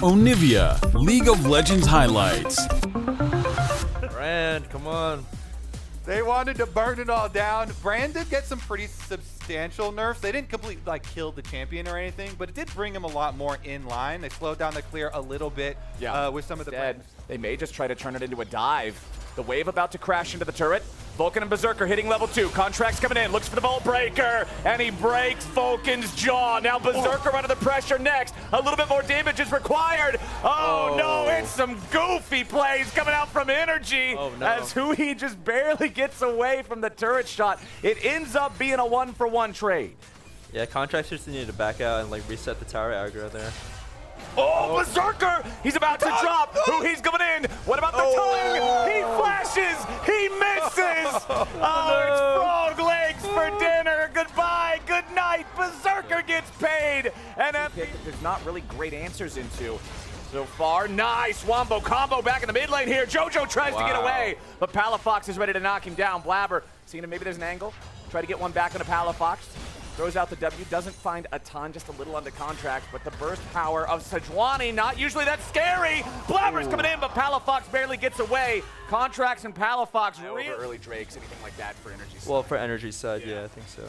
Onivia, League of Legends highlights. Brand, come on. They wanted to burn it all down. Brand did get some pretty substantial nerfs. They didn't completely kill the champion or anything, but it did bring him a lot more in line. They slowed down the clear a little bit with some of the brands. They may just try to turn it into a dive. The wave about to crash into the turret. Vulcan and Berserker hitting level 2. Contracts coming in, looks for the Vault Breaker, and he breaks Vulcan's jaw. Now Berserker under the pressure next. A little bit more damage is required. Oh no, it's some goofy plays coming out from Energy as Huhi just barely gets away from the turret shot. It ends up being a 1-for-1 trade. Yeah, Contracts just need to back out and reset the tower aggro there. Oh, Berserker! He's about to drop. Huhi's coming in. What about the tongue? He flashes. He misses. It's frog legs for dinner. Goodbye. Good night. Berserker gets paid. And there's not really great answers into so far. Nice wombo combo back in the mid lane here. Jojo tries to get away, but Palafox is ready to knock him down. Blabber seeing him. Maybe there's an angle. Try to get one back on a Palafox. Throws out the W, doesn't find a ton, just a little under contract, but the burst power of Sejuani, not usually that scary. Blabber's coming in, but Palafox barely gets away. Contracts and Palafox really early Drakes, anything like that for Energy's side. Well, for Energy's side, yeah, I think so.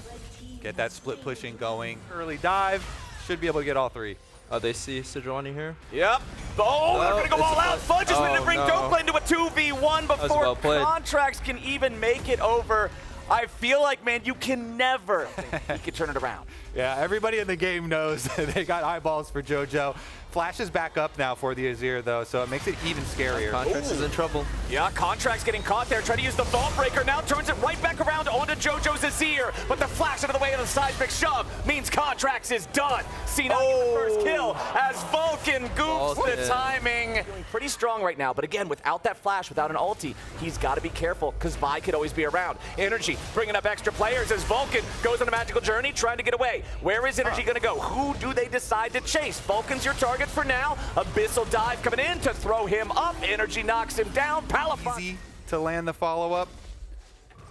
Get that split pushing going. Early dive, should be able to get all three. Oh, they see Sejuani here? Yep. Oh, they're going to go all out. Fudge is ready to bring Dokla into a 2v1 before Contracts can even make it over. I feel like, man, you can never think he can turn it around. Yeah, everybody in the game knows they got eyeballs for JoJo. Flash is back up now for the Azir, though, so it makes it even scarier. Contracts is in trouble. Yeah, Contracts getting caught there. Try to use the Vault Breaker. Now turns it right back around onto JoJo's Azir. But the flash out of the way of the seismic shove means Contracts is done. C9 the first kill as Vulcan goofs the timing. Feeling pretty strong right now, but again, without that flash, without an ulti, he's got to be careful because Vi could always be around. Energy bringing up extra players as Vulcan goes on a magical journey trying to get away. Where is Energy going to go? Who do they decide to chase? Vulcan's your target for now. Abyssal dive coming in to throw him up. Energy knocks him down. Palafox Easy to land the follow-up.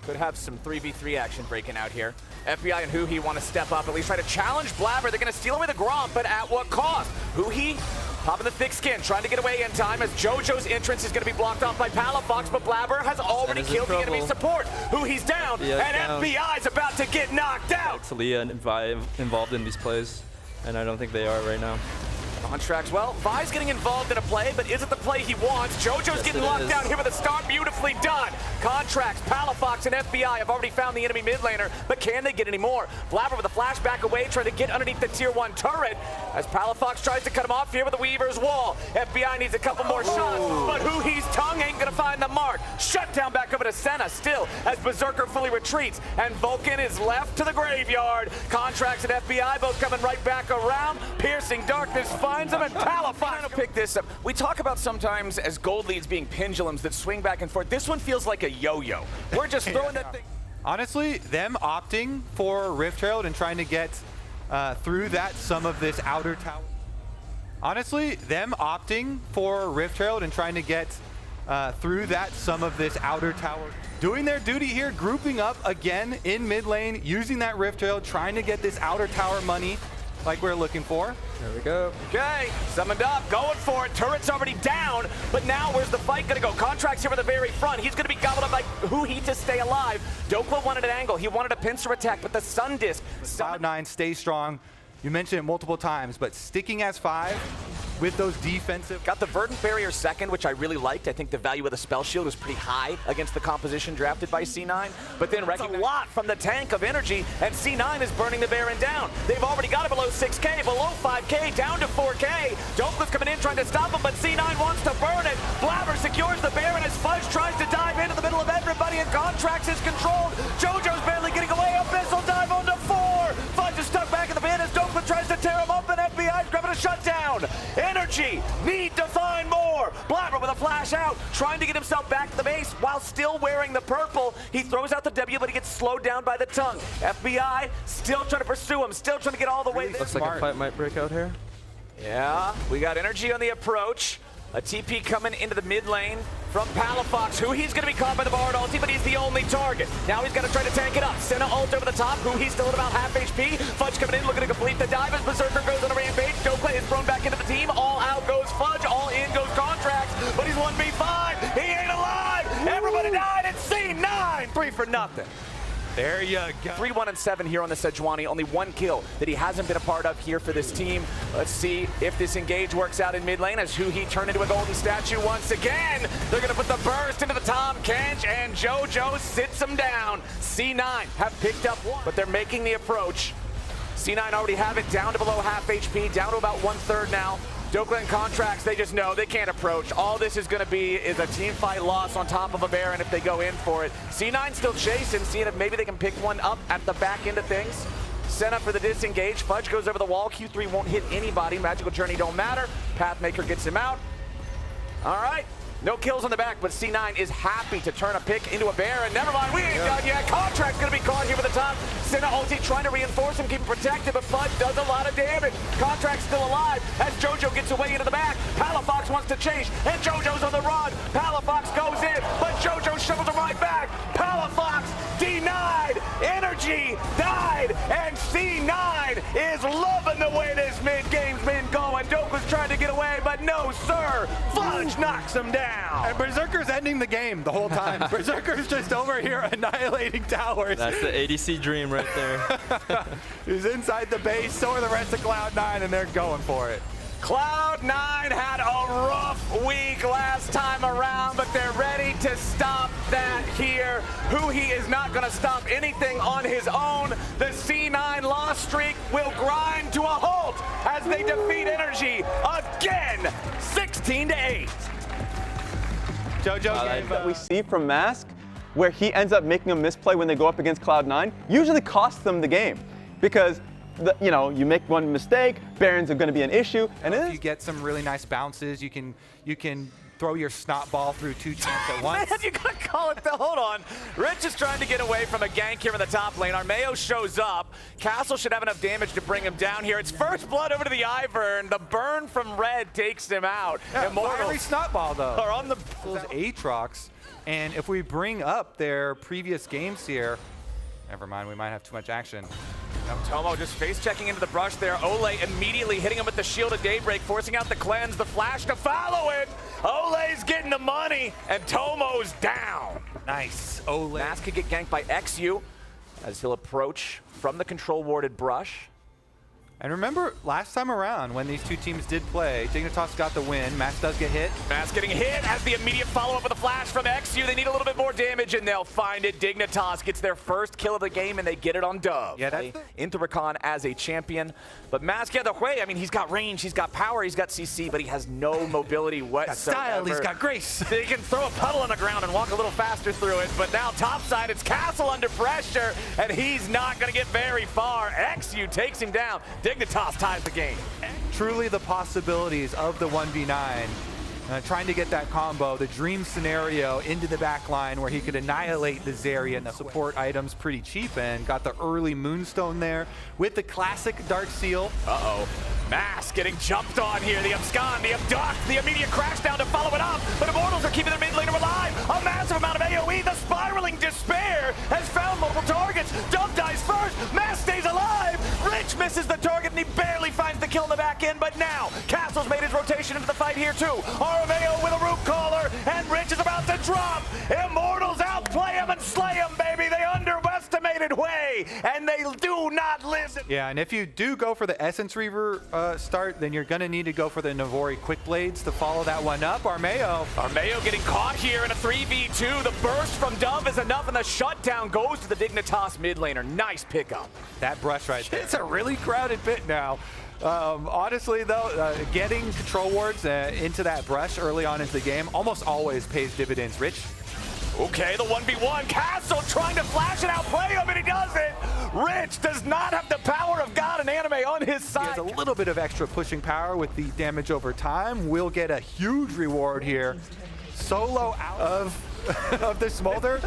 could have some 3v3 action breaking out here. FBI and Huhi want to step up, at least try to challenge Blabber. They're going to steal away the Gromp, but at what cost? Huhi popping the thick skin, trying to get away in time as JoJo's entrance is going to be blocked off by Palafox, but Blabber has already killed the enemy support. Huhi's down, and FBI's about to get knocked out. Talia and Vi involved in these plays, and I don't think they are right now. Contracts, well, Vi's getting involved in a play, but is it the play he wants? JoJo's getting locked down here with a start, beautifully done. Contracts, Palafox, and FBI have already found the enemy mid laner, but can they get any more? Blabber with a flashback away, trying to get underneath the tier 1 turret, as Palafox tries to cut him off here with the Weaver's Wall. FBI needs a couple more shots, but Huhi's tongue ain't gonna find the mark. Shut down back over to Senna, still, as Berserker fully retreats, and Vulcan is left to the graveyard. Contracts and FBI both coming right back around, piercing darkness finds him, and Palafox pick this up. We talk about sometimes as gold leads being pendulums that swing back and forth. This one feels like a yo-yo. We're just throwing that thing. Honestly, them opting for Rift Herald and trying to get through that some of this outer tower. Honestly, them opting for Rift Herald and trying to get through that some of this outer tower. Doing their duty here, grouping up again in mid lane, using that Rift Herald, trying to get this outer tower money like we're looking for. There we go. Okay, summoned up, going for it. Turret's already down, but now where's the fight gonna go? Contracts here at the very front. He's gonna be gobbled up by Huhi to stay alive. Dokla wanted an angle. He wanted a pincer attack, but the Sun Disc. Cloud9 stays strong. You mentioned it multiple times, but sticking as 5 with those defensive. Got the Verdant Barrier second, which I really liked. I think the value of the Spell Shield was pretty high against the composition drafted by C9, but then a lot from the tank of energy, and C9 is burning the Baron down. They've already got it below 6K, below 5K, down to 4K. Dokla's coming in trying to stop him, but C9 wants to burn it. Blabber secures the Baron as Fudge tries to dive into the middle of everybody, and Contracts is controlled. JoJo's barely getting away. Abyssal dive onto 4. Fudge is stuck back in the pit as Dokla tries to tear him up, and FBI's grabbing a shutdown. Energy need to find more. Blabber with a flash out, trying to get himself back to the base while still wearing the purple. He throws out the W, but he gets slowed down by the tongue. FBI still trying to pursue him, still trying to get all the way there. Looks like a fight might break out here. Yeah, we got energy on the approach. A TP coming into the mid lane from Palafox, he's going to be caught by the Bard ulti, but he's the only target. Now he's got to try to tank it up. Senna ult over the top, he's still at about half HP. Fudge coming in, looking to complete the dive as Berserker goes on a rampage. Dokla is thrown back into the team. All out goes for nothing. There you go. 3-1-7 here on the Sejuani. Only one kill that he hasn't been a part of here for this team. Let's see if this engage works out in mid lane as Huhi turned into a golden statue once again. They're going to put the burst into the Tom Kench, and JoJo sits him down. C9 have picked up one, but they're making the approach. C9 already have it down to below half HP, down to about 1/3 now. Dokkan and Contracts, they just know they can't approach. All this is going to be is a team fight loss on top of a Baron if they go in for it. C9 still chasing, seeing if maybe they can pick one up at the back end of things. Sent up for the disengage. Fudge goes over the wall. Q3 won't hit anybody. Magical Journey don't matter. Pathmaker gets him out. All right. No kills on the back, but C9 is happy to turn a pick into a Baron. Never mind, we ain't done yet. Contract's gonna be caught here with the top. Senna ulti trying to reinforce him, keep him protected, but Fudge does a lot of damage. Contract's still alive as JoJo gets away into the back. Palafox wants to chase, and JoJo's on the run. Palafox goes in, but JoJo shovels him right back. Palafox denied, energy died, and C9 is loving the way this mid-game's been going. Doke was trying to get away, but no, sir. Fudge knocks him down. And Berserker's ending the game the whole time. Berserker's just over here annihilating towers. That's the ADC dream right there. He's inside the base, so are the rest of Cloud9, and they're going for it. Cloud9 had a rough week last time around, but they're ready to stop that here. Huhi is not going to stop anything on his own. The C9 loss streak will grind to a halt as they defeat Energy again, 16-8. JoJo gave that we see from Mask, where he ends up making a misplay when they go up against Cloud9, usually costs them the game. Because, you make one mistake, Barons are going to be an issue, and if you get some really nice bounces, you can throw your snot ball through 2 champs at once. Man, you gotta call it hold on. Rich is trying to get away from a gank here in the top lane. Armeo shows up. Castle should have enough damage to bring him down here. It's first blood over to the Ivern. The burn from Red takes him out. Yeah, Immortals fiery snot ball though. are on the Aatrox, and if we bring up their previous games here, never mind, we might have too much action. Tomo just face-checking into the brush there. Ole immediately hitting him with the Shield of Daybreak, forcing out the cleanse, the flash to follow it. Ole's getting the money, and Tomo's down. Nice, Ole. Mask could get ganked by XU as he'll approach from the control-warded brush. And remember, last time around, when these two teams did play, Dignitas got the win. Max does get hit. Mask getting hit as the immediate follow-up with a flash from XU. They need a little bit more damage, and they'll find it. Dignitas gets their first kill of the game, and they get it on Dove. Yeah, that's into Rakan as a champion. But Mask, the way, I mean, he's got range, he's got power, he's got CC, but he has no mobility whatsoever. Got style, he's got grace. He can throw a puddle on the ground and walk a little faster through it, but now topside, it's Castle under pressure, and he's not going to get very far. XU takes him down. Dignitas ties the game. Truly the possibilities of the 1v9. Trying to get that combo, the dream scenario into the back line where he could annihilate the Zarya and the support items pretty cheap, and got the early Moonstone there with the classic Dark Seal. Uh-oh. Mask getting jumped on here. The abscond, the abduct, the immediate crash down to follow it up. But Immortals are keeping their mid laner alive. A massive amount of AoE. The spiraling despair has found multiple targets. Dove dies first. Mask stays alive. Rich misses the target and he barely finds the kill in the back end. But now, Castle's made his rotation into the fight here too. Armeo with a root caller, and Rich is about to drop. Immortals outplay him and slay him, baby. They underestimated Way, and they do not listen. Yeah, and if you do go for the Essence Reaver start, then you're going to need to go for the Navori Quick Blades to follow that one up. Armeo getting caught here in a 3v2. The burst from Dove is enough, and the shutdown goes to the Dignitas mid laner. Nice pickup. That brush right there. It's a really crowded pit now. Honestly, though, getting control wards into that brush early on into the game almost always pays dividends. Rich? Okay, the 1v1. Castle trying to flash and outplay him, and he doesn't. Rich does not have the power of God and anime on his side. He has a little bit of extra pushing power with the damage over time. We'll get a huge reward here. Solo out of the Smolder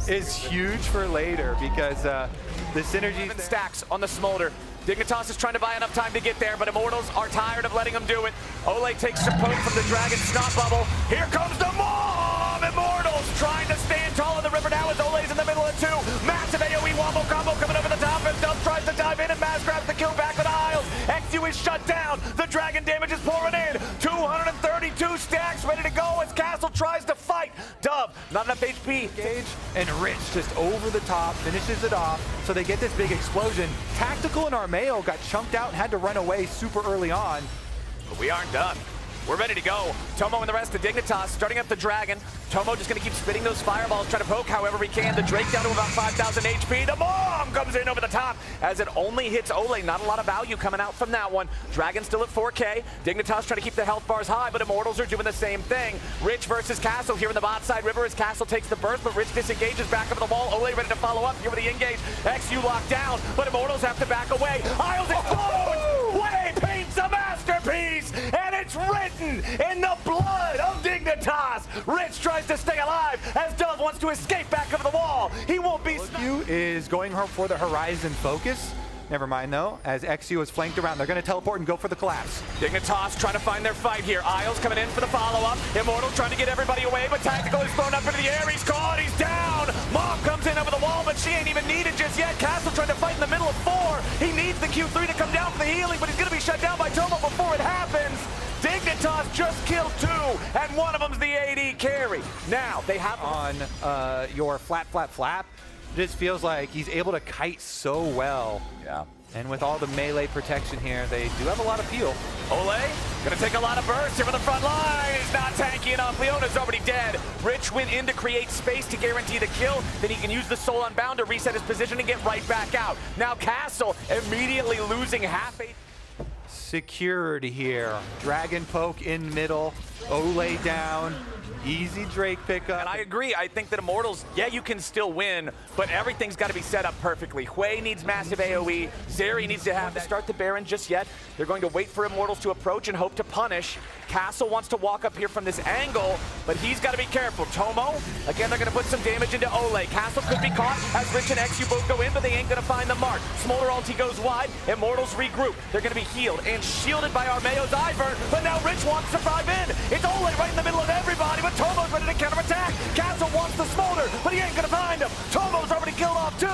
is huge for later, because the synergy stacks on the Smolder. Dignitas is trying to buy enough time to get there, but Immortals are tired of letting him do it. Ole takes some poke from the Dragon Snot Bubble. Here comes the mom! Immortals trying to stand tall in the river now as Ole's in the middle of two. Massive AoE wombo combo coming over the top, and Dove tries to dive in, and Mask grabs the kill back with Isles. XU is shut down. The Dragon damage is pouring in. 232 stacks ready to go as Castle tries to fight. Dove Not enough HP. Gage and Rich just over the top, finishes it off, so they get this big explosion. Tactical and Armeo got chunked out and had to run away super early on. But we aren't done. We're ready to go. Tomo and the rest of Dignitas starting up the Dragon. Tomo just going to keep spitting those fireballs, trying to poke however he can. The Drake down to about 5,000 HP. The bomb comes in over the top as it only hits Ole. Not a lot of value coming out from that one. Dragon still at 4K. Dignitas trying to keep the health bars high, but Immortals are doing the same thing. Rich versus Castle here in the bot side. River as Castle takes the burst, but Rich disengages back over the wall. Ole ready to follow up here with the engage. XU locked down, but Immortals have to back away. Isles explodes! Way paints a masterpiece, and it's written in the blood of Dignitas. Rich tries to stay alive as Dove wants to escape back over the wall. He won't be XU is going for the Horizon focus. Never mind though, as XU is flanked around. They're going to teleport and go for the collapse. Dignitas trying to find their fight here. Isles coming in for the follow-up. Immortal trying to get everybody away, but Tactical is thrown up into the air. He's caught, he's down. Mom comes in over the wall, but she ain't even needed just yet. Castle trying to fight in the middle of 4. He needs the Q3 to come down for the healing, but he's going to be shut down by Tomo before it happens. Dignitas just killed 2, and one of them's the AD carry. Now, they have on your flap. This feels like he's able to kite so well. Yeah. And with all the melee protection here, they do have a lot of peel. Ole, gonna take a lot of bursts here from the front line. It's not tanky enough. Leona's already dead. Rich went in to create space to guarantee the kill. Then he can use the Soul Unbound to reset his position and get right back out. Now Castle immediately losing half a... Secured here. Dragon poke in middle. Ole down. Easy Drake pickup. And I agree. I think that Immortals, yeah, you can still win, but everything's got to be set up perfectly. Hui needs massive AoE. Zeri needs to have to start the Baron just yet. They're going to wait for Immortals to approach and hope to punish. Castle wants to walk up here from this angle, but he's got to be careful. Tomo, again, they're going to put some damage into Ole. Castle could be caught as Rich and XU both go in, but they ain't going to find the mark. Smolder ulti goes wide. Immortals regroup. They're going to be healed and shielded by Armeo's Ivern, but now Rich wants to drive in. It's Ole right in the middle of everybody, but Tomo's ready to counterattack. Castle wants the Smolder, but he ain't going to find him. Tomo's already killed off 2,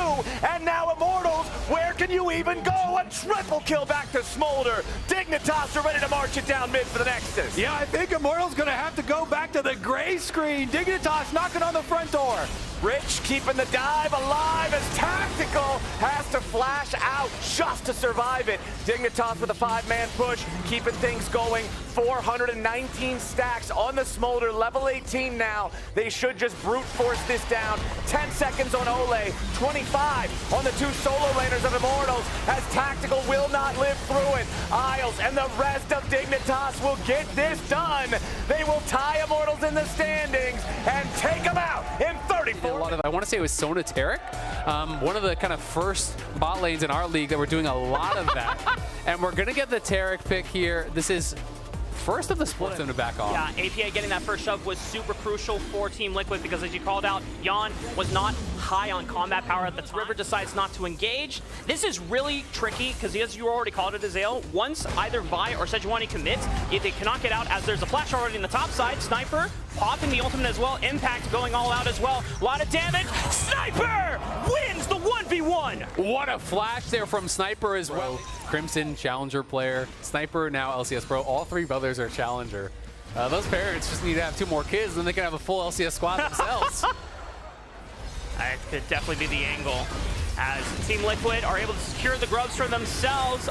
and now Immortals, where can you even go? A triple kill back to Smolder. Dignitas are ready to march it down mid for the Nexus. Yeah, I think Immortal's gonna have to go back to the gray screen. Dignitas knocking on the front door. Rich keeping the dive alive as Tactical has to flash out just to survive it. Dignitas with a 5-man push, keeping things going. 419 stacks on the Smolder, level 18 now. They should just brute force this down. 10 seconds on Ole, 25 on the 2 solo laners of Immortals as Tactical will not live through it. Isles and the rest of Dignitas will get this done. They will tie Immortals in the standings and take them out in 34. I want to say it was Sona Tarek, one of the kind of first bot lanes in our league that were doing a lot of that. And we're going to get the Tarek pick here. This is first of the split zone to back off. Yeah, APA getting that first shove was super crucial for Team Liquid because, as you called out, Jan was not high on combat power at the time. River decides not to engage. This is really tricky because, as you already called it, Azale, once either Vi or Sejuani commits, if they cannot get out, as there's a flash already in the top side, Sniper popping the ultimate as well, Impact going all out as well. A lot of damage. Sniper wins the 1v1. What a flash there from Sniper as well. Crimson, Challenger player. Sniper, now LCS Pro. All 3 brothers are Challenger. Those parents just need to have 2 more kids, then they can have a full LCS squad themselves. That could definitely be the angle, as Team Liquid are able to secure the grubs for themselves.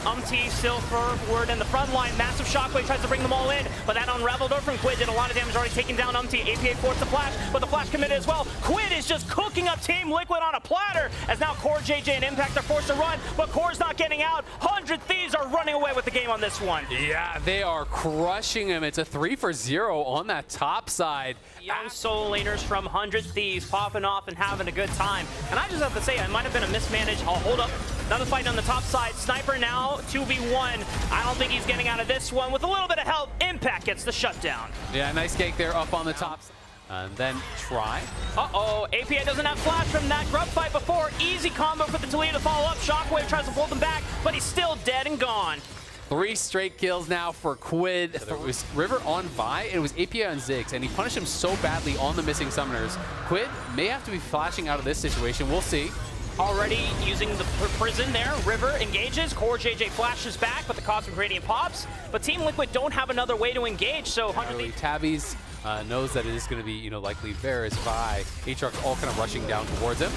Still forward in the front line. Massive Shockwave tries to bring them all in, but that unraveled over from Quid. Did a lot of damage, already taking down APA forced the flash, but the flash committed as well. Quid is just cooking up Team Liquid on a platter, as now Core, JJ, and Impact are forced to run, but Core's not getting out. 100 Thieves are running away with the game on this one. Yeah, they are crushing him. It's a 3-for-0 on that top side. Young solo laners from 100 Thieves popping off and having a good time. And I just have to say, it might have been a mismanaged. I'll hold up. Another fight on the top side. Sniper now 2v1. I don't think he's getting out of this one. With a little bit of help, Impact gets the shutdown. Yeah, nice cake there up on the top. And then try. Uh-oh, APA doesn't have flash from that grub fight before. Easy combo for the Toledo to follow up. Shockwave tries to pull them back, but he's still dead and gone. 3 straight kills now for Quid. It was River on Vi, and it was API on Ziggs, and he punished him so badly on the missing summoners. Quid may have to be flashing out of this situation. We'll see. Already using the prison there. River engages. Core JJ flashes back, but the Cosmic Gradient pops. But Team Liquid don't have another way to engage, so 100 Tabby's knows that it is going to be, likely Varus, Vi, Aatrox all kind of rushing down towards him.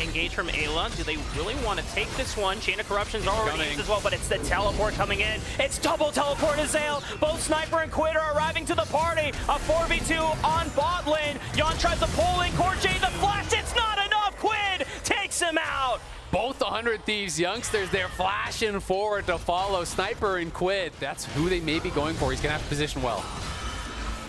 Engage from Ayla. Do they really want to take this one? Chain of Corruption's already used as well, but it's the teleport coming in. It's double teleport as Zale. Both Sniper and Quid are arriving to the party. A 4v2 on bot lane. Yon tries to pull in Corjay, the flash. It's not enough. Quid takes him out. Both 100 Thieves youngsters, they're flashing forward to follow Sniper and Quid. That's who they may be going for. He's going to have to position well.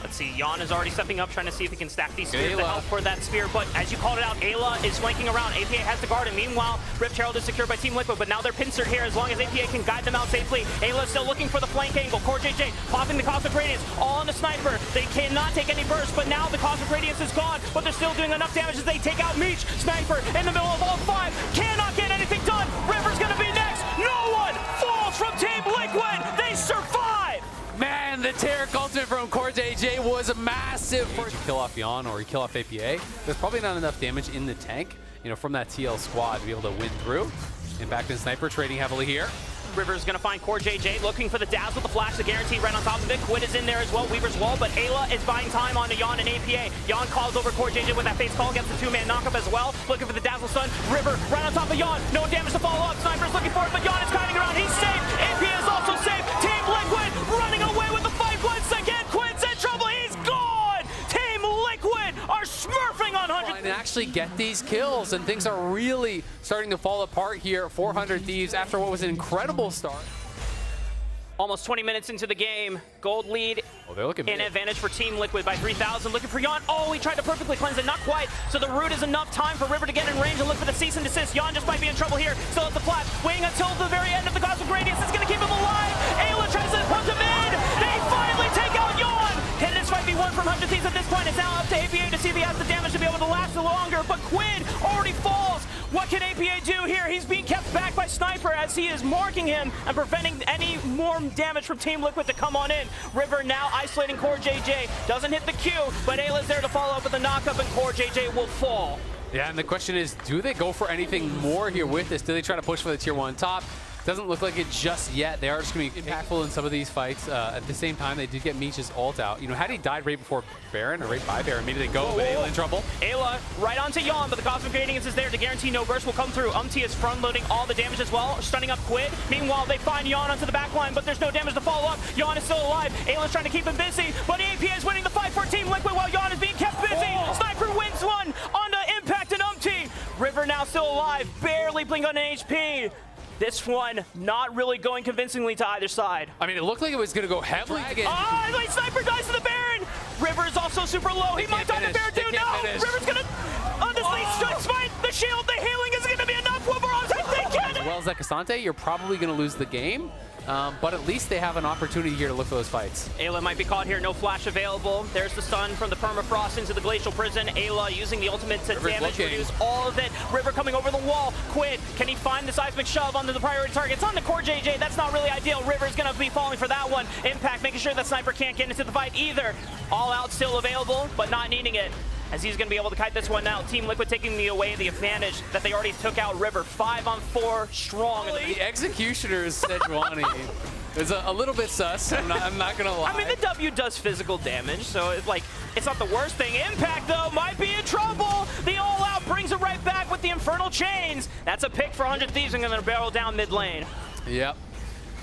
Let's see, Yon is already stepping up, trying to see if he can stack these spears to help for that spear. But as you called it out, Ayla is flanking around. APA has the guard, and meanwhile, Rift Herald is secured by Team Liquid, but now they're pincered here as long as APA can guide them out safely. Ayla still looking for the flank angle. CoreJJ popping the Cosmic Radiance, all on the Sniper. They cannot take any burst, but now the Cosmic Radiance is gone, but they're still doing enough damage as they take out Meech. Sniper in the middle of all five, cannot get anything done. River's gonna be next. No one falls from Team Liquid. They survive. Man, the Taric ultimate from CoreJJ was massive. For kill off Yon or kill off APA, there's probably not enough damage in the tank, from that TL squad to be able to win through. Impact and Sniper trading heavily here. River's gonna find CoreJJ, looking for the dazzle, the flash, the guarantee right on top of it. Quid is in there as well, Weaver's wall, but Ayla is buying time onto Yon and APA. Yon calls over CoreJJ with that face call, gets the two-man knockup as well, looking for the dazzle stun. River right on top of Yon, no damage to follow up. Sniper's looking for it, but Yon is kiting around, he's safe. APA is also safe. Team Liquid running away with the fight once again. Quid's in trouble, he's gone! Team Liquid are smurfing on 100. And actually get these kills, and things are really starting to fall apart here. 400 Thieves after what was an incredible start. Almost 20 minutes into the game, gold lead they're looking in advantage for Team Liquid by 3,000. Looking for Yon. Oh, he tried to perfectly cleanse it, not quite. So the root is enough time for River to get in range and look for the cease and desist. Yon just might be in trouble here. Still at the flat, waiting until the very end of the Cosmic Radiance. It's going to keep him alive. Ayla tries to punch him in. They finally take out Yon. Can this fight be won from 100 Thieves at this point? It's now up to APA to see if he has the damage to be able to last longer. But Quid already falls. What can APA do here? He's being kept back by Sniper as he is marking him and preventing any more damage from Team Liquid to come on in. River now isolating CoreJJ. Doesn't hit the Q, but Ayla's there to follow up with a knockup, and CoreJJ will fall. Yeah, and the question is, do they go for anything more here with this? Do they try to push for the tier 1 top? Doesn't look like it just yet. They are just going to be impactful in some of these fights. At the same time, they did get Meech's ult out. Had he died right before Baron or right by Baron, maybe they go, but Ayla in trouble. Ayla right onto Yon, but the Cosmic Radiance is there to guarantee no burst will come through. is front-loading all the damage as well, stunning up Quid. Meanwhile, they find Yon onto the back line, but there's no damage to follow up. Yon is still alive. Ayla's trying to keep him busy, but APA is winning the fight for Team Liquid while Yon is being kept busy. Sniper wins one onto Impact and River now still alive, barely blink on an HP. This one not really going convincingly to either side. I mean, it looked like it was going to go heavily again. Sniper dies to the Baron. River is also super low. He might die to Baron too. No, River's going to honestly strike smite. The shield, the healing is going to be enough. One more on they can. As well as that Cassante, you're probably going to lose the game. But at least they have an opportunity here to look for those fights. Ayla might be caught here, no flash available. There's the stun from the Permafrost into the Glacial Prison. Ayla using the ultimate to reduce all of it. River coming over the wall. Quid, can he find the seismic shove onto the priority target? It's on the CoreJJ, that's not really ideal. River's gonna be falling for that one. Impact making sure that Sniper can't get into the fight either. All out still available, but not needing it, as he's going to be able to kite this one out. Team Liquid taking away the advantage that they already took out River. 5-on-4 strong. The Executioner's Sejuani is a little bit sus. I'm not going to lie. I mean, the W does physical damage, so it's not the worst thing. Impact, though, might be in trouble. The all-out brings it right back with the Infernal Chains. That's a pick for 100 Thieves and going to barrel down mid lane. Yep.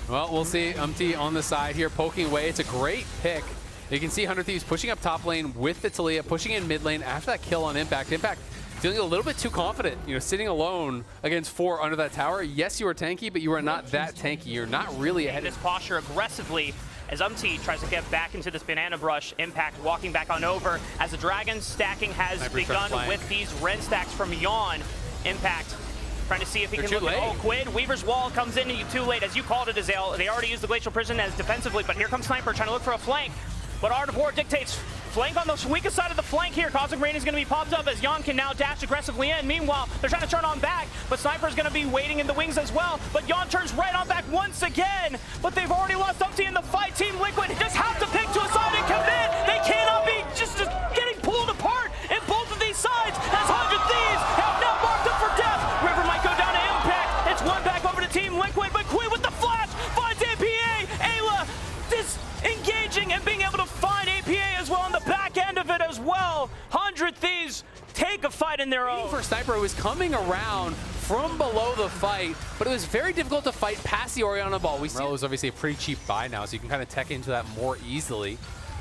Well, we'll see. On the side here, poking away. It's a great pick. You can see 100 Thieves pushing up top lane with the Talia, pushing in mid lane after that kill on Impact. Impact feeling a little bit too confident, sitting alone against 4 under that tower. Yes, you are tanky, but you are not that tanky. You're not really ahead. This posture aggressively as tries to get back into this banana brush. Impact walking back on over as the dragon stacking has begun with these Ren stacks from Yon. Impact trying to see if he can look at Quid. Weaver's wall comes in too late, as you called it, Azale. They already used the Glacial Prison as defensively, but here comes Sniper trying to look for a flank. But Art of War dictates flank on the weakest side of the flank here. Cosmic Rain is going to be popped up as Yon can now dash aggressively in. Meanwhile, they're trying to turn on back, but Sniper's going to be waiting in the wings as well. But Yon turns right on back once again. But they've already lost in the fight. Team Liquid just have to pick to a side and commit. They cannot be just getting pulled apart in both of these sides as 100 Thieves have now marked up for death. River might go down to Impact. It's one back over to Team Liquid, but Quid with the flash finds APA. Ayla disengaging and being able to find APA as pick a fight in their own. For Sniper, who was coming around from below the fight, but it was very difficult to fight past the Orianna ball. We see it was obviously a pretty cheap buy now, so you can kind of tech into that more easily.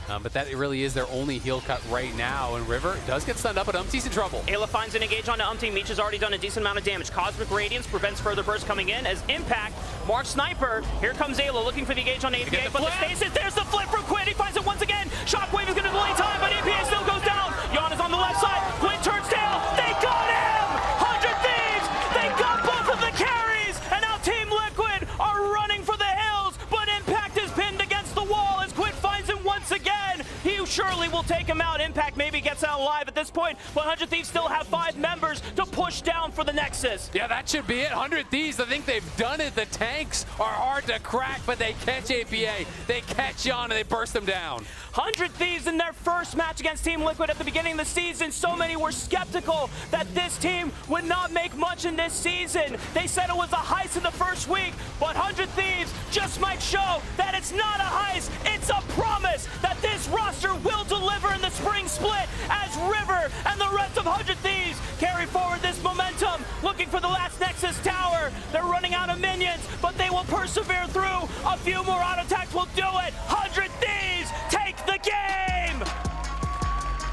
But that really is their only heal cut right now, and River does get stunned up, but Umtee's in trouble. Ayla finds an engage onto Umtee. Meech has already done a decent amount of damage. Cosmic Radiance prevents further burst coming in as Impact marks Sniper. Here comes Ayla looking for the engage on APA, but the stasis, there's the flip from Quinn. He finds it once again. Shockwave is going to delay time, but APA still goes down. Yana's on the left side. Quinn turns tail. They got him! 100 Thieves! They got both of the carries! And now Team Liquid are running for the hills, but Impact is pinned against the wall as Quinn finds him once again. He surely will take him out. Impact maybe gets out alive at this point, but 100 Thieves still have 5 members to push down for the Nexus. Yeah, that should be it. 100 Thieves, I think they've done it. The tanks are hard to crack, but they catch APA. They catch Yana, and they burst them down. 100 Thieves in their first match against Team Liquid at the beginning of the season. So many were skeptical that this team would not make much in this season. They said it was a heist in the first week, but 100 Thieves just might show that it's not a heist, it's a promise that this roster will deliver in the spring split as River and the rest of 100 Thieves carry forward this momentum, looking for the last Nexus tower. They're running out of minions, but they will persevere through. A few more auto attacks will do it. 100 Thieves take the game!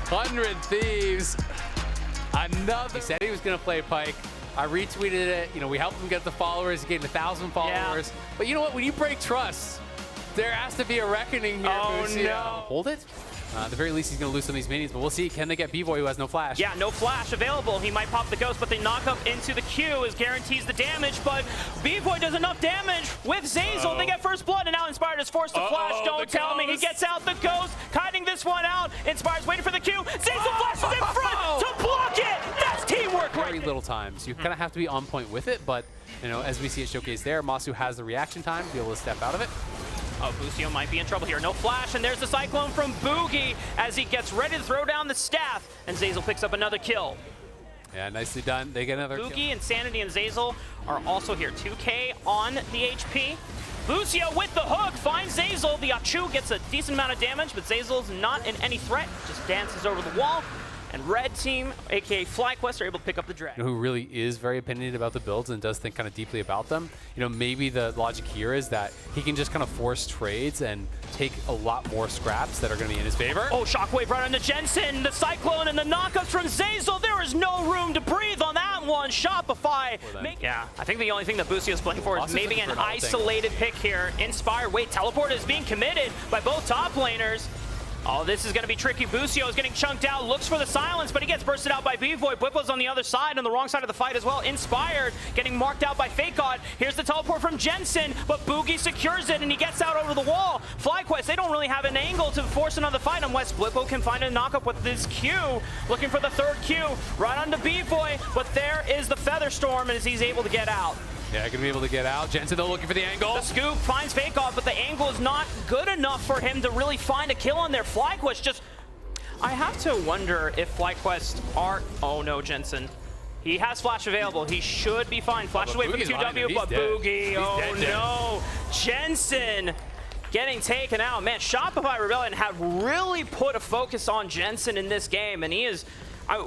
100 Thieves. Another. He said he was going to play Pyke. I retweeted it. You know, we helped him get the followers. He gained 1,000 followers. Yeah. But you know what? When you break trust, there has to be a reckoning here. Oh, no. Hold it. At the very least, he's going to lose some of these minions, but we'll see. Can they get B-Boy, who has no flash? Yeah, no flash available. He might pop the ghost, but they knock up into the Q as guarantees the damage, but B-Boy does enough damage with Zeyzal. They get first blood, and now Inspired is forced to flash. Don't tell me. He gets out the ghost, kiting this one out. Inspired's waiting for the Q. Zeyzal flashes in front to block it. That's teamwork right Very little time, so you kind of have to be on point with it, but you know, as we see it showcased there, Masu has the reaction time to be able to step out of it. Oh, Busio might be in trouble here. No flash, and there's the Cyclone from Boogie as he gets ready to throw down the staff, and Zeyzal picks up another kill. Yeah, nicely done. They get another Boogie, kill. Insanity, and Zeyzal are also here. 2K on the HP. Busio with the hook finds Zeyzal. The Achu gets a decent amount of damage, but Zeyzal's not in any threat. Just dances over the wall. And red team, aka FlyQuest, are able to pick up the drag. You know, who really is very opinionated about the builds and does think kind of deeply about them. You know, maybe the logic here is that he can just kind of force trades and take a lot more scraps that are going to be in his favor. Oh, Shockwave right onto Jensen, the Cyclone, and the knockups from Zeyzal. There is no room to breathe on that one. Shopify. Yeah, I think the only thing that Busio is playing for is maybe an isolated pick here. Inspire. Wait, teleport is being committed by both top laners. Oh, this is going to be tricky. Busio is getting chunked out, looks for the silence, but he gets bursted out by B-Void. Bwipo's on the other side, on the wrong side of the fight as well. Inspired, getting marked out by FakeGod. Here's the teleport from Jensen, but Boogie secures it, and he gets out over the wall. FlyQuest, they don't really have an angle to force another fight unless Bwipo can find a knockup with this Q. Looking for the third Q, right onto B-Void, but there is the Featherstorm as he's able to get out. Yeah, gonna be able to get out. Jensen, though, looking for the angle. The scoop finds FakeGod, but the angle is not good enough for him to really find a kill on there. FlyQuest just... I have to wonder if FlyQuest are... Oh no, Jensen. He has flash available. He should be fine. Flash away from the 2W, but Boogie, oh no. Jensen getting taken out. Man, Shopify Rebellion have really put a focus on Jensen in this game, and he is...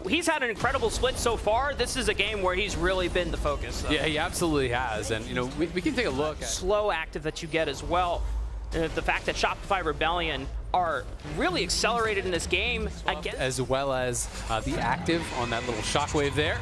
he's had an incredible split so far. This is a game where he's really been the focus. Yeah, he absolutely has. And, you know, we can take a look at slow active that you get as well. The fact that Shopify Rebellion are really accelerated in this game. As well as the active on that little shockwave there.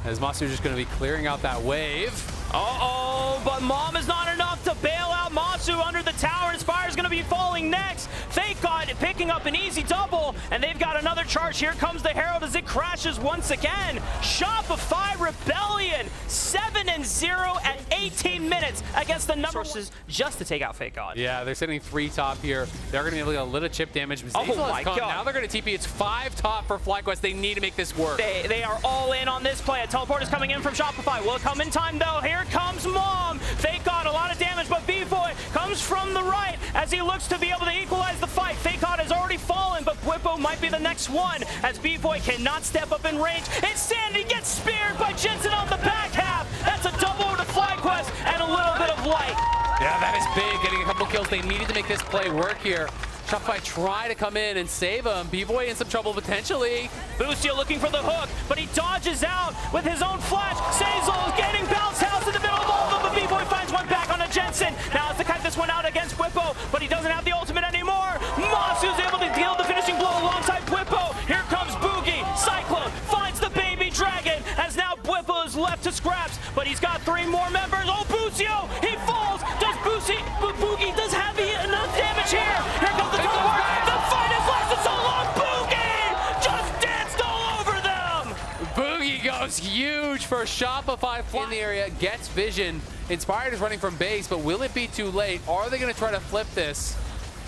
As Masu just going to be clearing out that wave. Uh-oh, but Mom is not enough to bail out Masu under the tower. Inspire's going to be falling next. FakeGod picking up an easy double, and they've got another charge. Here comes the Herald as it crashes once again. Shopify Rebellion, 7-0 at 18 minutes against the number sources just to take out FakeGod. Yeah, they're sitting 3 top here. They're going to be able to get a little chip damage. Oh my God. Now they're going to TP. It's 5 top for FlyQuest. They need to make this work. They are all in on this play. A teleport is coming in from Shopify. Will it come in time, though? Here comes Mom. FakeGod, a lot of damage, but B-Boy comes from the right as he looks to be able to equalize the fight. FakeGod has already fallen, but Bwipo might be the next one as B-Boy cannot step up in range. Insanity gets speared by Jensen on the back half. That's a double to FlyQuest and a little bit of light. Yeah, that is big. Getting a couple kills. They needed to make this play work here. Shopify try to come in and save him. B-Boy in some trouble potentially. Boostio looking for the hook, but he dodges out with his own flash. Sazel is getting bounce house in the middle of all of them, but B-Boy finds one back on a Jensen. Now has to cut this one out against Bwipo, but he doesn't have the ultimate anymore. Masu's able to deal the finishing blow alongside Bwipo. Here comes Boogie. Cyclone finds the baby dragon, as now Bwipo is left to scraps, but he's got 3 more members. Oh, Boostio, he falls. Does Boogie does have enough damage here? Here comes the teleport. The fight has lasted so long. Boogie just danced all over them. Boogie goes huge for Shopify. In the area, gets vision. Inspired is running from base, but will it be too late? Are they going to try to flip this?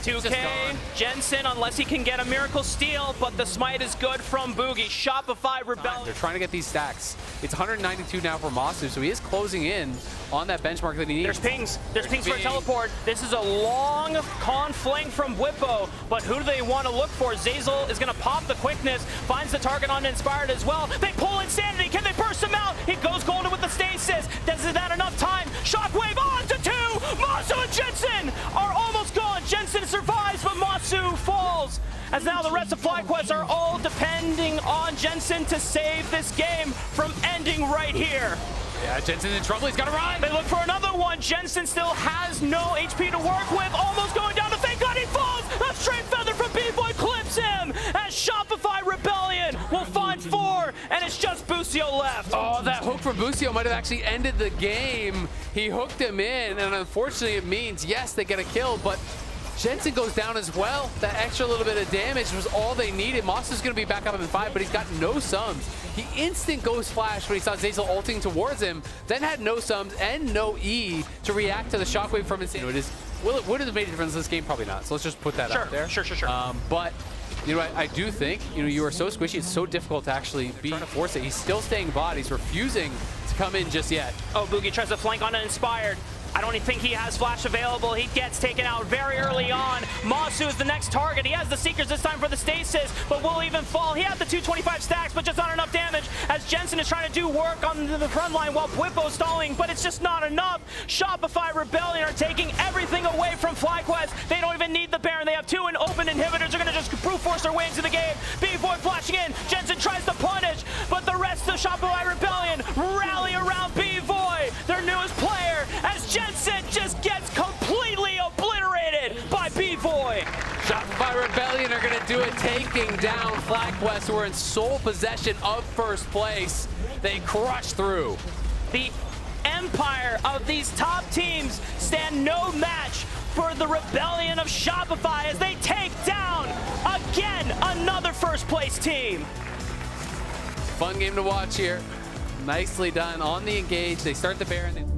2K, Jensen, unless he can get a miracle steal, but the smite is good from Boogie. Shopify Rebellion. They're trying to get these stacks. It's 192 now for Masu, so he is closing in on that benchmark that he needs. There's pings. There's pings for a teleport. This is a long con flank from Bwipo, but who do they want to look for? Zazel is going to pop the quickness, finds the target on Inspired as well. They pull Insanity. Can they burst him out? He goes golden with the stasis. Is that enough time? Shockwave on to 2. Masu and Jensen are almost gone. Jensen survives, but Masu falls. As now the rest of FlyQuest are all depending on Jensen to save this game from ending right here. Yeah, Jensen's in trouble. He's got to run. They look for another one. Jensen still has no HP to work with. Almost going down. Thank God he falls. A straight feather from B-Boy clips him. As Shopify Rebellion will find 4, and it's just Boostio left. Oh, that hook from Boostio might have actually ended the game. He hooked him in, and unfortunately it means, yes, they get a kill, but Jensen goes down as well. That extra little bit of damage was all they needed. Moss is going to be back up in 5, but he's got no sums. He instant goes flash when he saw Zazel ulting towards him, then had no sums and no E to react to the shockwave from Insane. Would it have made a difference in this game? Probably not. So let's just put that out there. Sure. But you know, I do think, you are so squishy, it's so difficult to actually be trying to force it. He's still staying bot. He's refusing to come in just yet. Oh, Boogie tries to flank on an Inspired. I don't even think he has flash available. He gets taken out very early on. Masu is the next target. He has the Seekers this time for the stasis, but will even fall. He has the 225 stacks, but just not enough damage as Jensen is trying to do work on the front line while Bwipo stalling, but it's just not enough. Shopify Rebellion are taking everything away from FlyQuest. They don't even need the Baron. They have 2 open inhibitors. They're going to just brute force their way into the game. B-Boy flashing in. Jensen tries to punish, but the rest of Shopify Rebellion rally around B-Boy, their newest player, as Jensen just gets completely obliterated by B-Boy. Shopify Rebellion are going to do it, taking down FlyQuest, who are in sole possession of first place. They crush through. The empire of these top teams stand no match for the Rebellion of Shopify as they take down, again, another first place team. Fun game to watch here. Nicely done on the engage. They start the Baron.